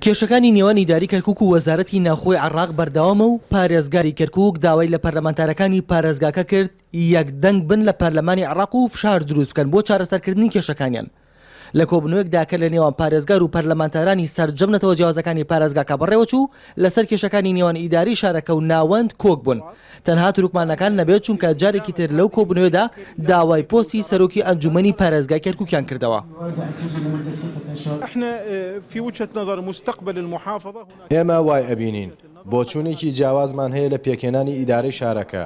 کێشەکانی نێوان ئیداری کەرکووک و وەزارەتی ناوخۆی عێراق بەردەوامە و پارێزگاری کەرکووک داوای لە پەرلەمانتارەکانی پارێزگاکە کرد یەکدەنگ بن لە پەرلەمانی عێراق و فشار دروست بکەن بۆ چارەسەرکردنی کێشەکانیان. لە کۆبنەوەیەکدا کە لە نێوان پارێزگار و پەرلەمانتارانی سەرجەم نەتەوە جیاوازەکانی پارێزگاکە بەڕێوەچوو لەسەر کێشەکانی نێوان ئیداری شارەکە و ناوەند کۆک بوون. تەنها تروکمانەکان نەبێت چونکە جارێکی تر لەو کۆبنەوەدا داوای پۆستی سەرۆکی ئەنجومەنی پارێزگای کەرکووکیان کردەوە. ئێمە وای ئەبینین بۆ چوونێکی جیاوازمان هەیە لە پێکهێنانی ئیدارەی شارەکە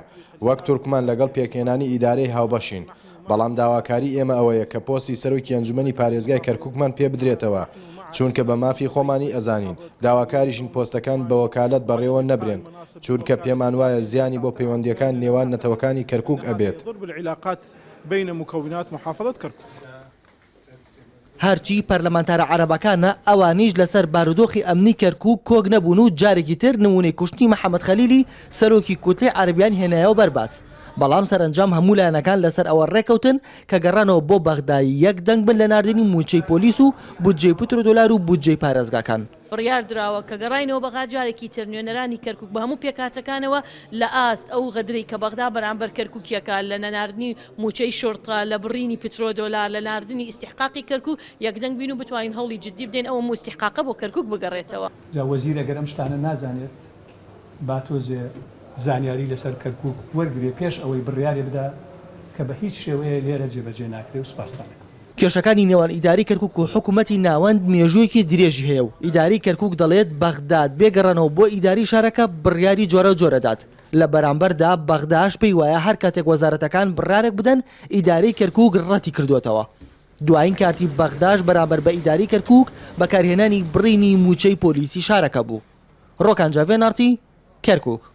وەک تورکمان لەگەڵ پێکهێنانی ئیدارەی هاوبەشین. بەڵام داواکاری ئێمە ئەوەیە کە پۆستی سەرۆکی ئەنجومەنی پارێزگای کەرکووکمان پێ بدرێتەوە چونکە بە مافی خۆمانی ئەزانین داواکاریشین پۆستەکان بە وەکالەت بەڕێوە نەبرێن چونکە پێمان وایە زیانی بۆ پەیوەندیەکان نێوان نەتەوەکانی کەرکووک ئەبێت. هەرچی پەرلەمانتارە عەرەبەکانە ئەوانیش لەسەر بارودۆخی ئەمنی کەرکووک کۆک نەبوون و جارێکی تر نمونەی کوشتنی محەممەد خەلیلی سەرۆکی کوتلەی عەرەبیان هێنایەوە بەرباس. بەڵام سەرنجام هەموو لایەنەکان لەسەر ئەوە ڕێکەوتن کە گەڕانەوە بۆ بەغدای یەکدەنگ بن لە ناردنی موچەی پۆلیس و بودجەی پترۆدۆلار و بودجەی پارێزگاکان. بڕیار درراوە کە گەڕاینەوە بەغا جارێکی تر نوێنەرانی کەرکووک بە هەموو پێکاتەکانەوە لە ئاست ئەو غەدرەی کە بەغدا بەرامبەر کەرکووکیەکە لە نەناردنی موچەی شۆرتە لە بڕینی پترۆدۆلار لە ناردنی ئیستیحقاقی کەرکووک یەکدەنگ بین و بتوانین هەوڵی جدی بدەین ئەوە مستیحقاقە بۆ کەرکووک بگەڕێتەوە. وەزیر ئەگەر ئەم شتانە نازانێت با تۆزێ زانیاری لەسەر کەرکووک وەرگێ پێش ئەوەی بڕیارێ بدا کە بە هیچ شێوەیە لێرە جێبەجێ ناکرێت و سوپاسدانەکەم. کێشەکانی نێوان ئیداری کەرکووک و حکوومەتی ناوەند مێژوویەکی درێژی هەیە و ئیداری کەرکووک دەڵێت بەغداد بێگەڕانەوە بۆ ئیداری شارەکە بڕیاری جۆرە جۆرەدات. لە بەرامبەردا بەغداش پێی وایە هەر کاتێک وەزارەتەکان بڕارێک بدەن ئیداری کەرکووک ڕەتی کردوێتەوە. دوایین کاتی بەغداش بەرامبەر بە ئیداری کەرکووک بەکارهێنانی بڕینی موچەی پۆلیسی شارەکە بوو. ڕۆکان جاڤێنارتی کەرکووک.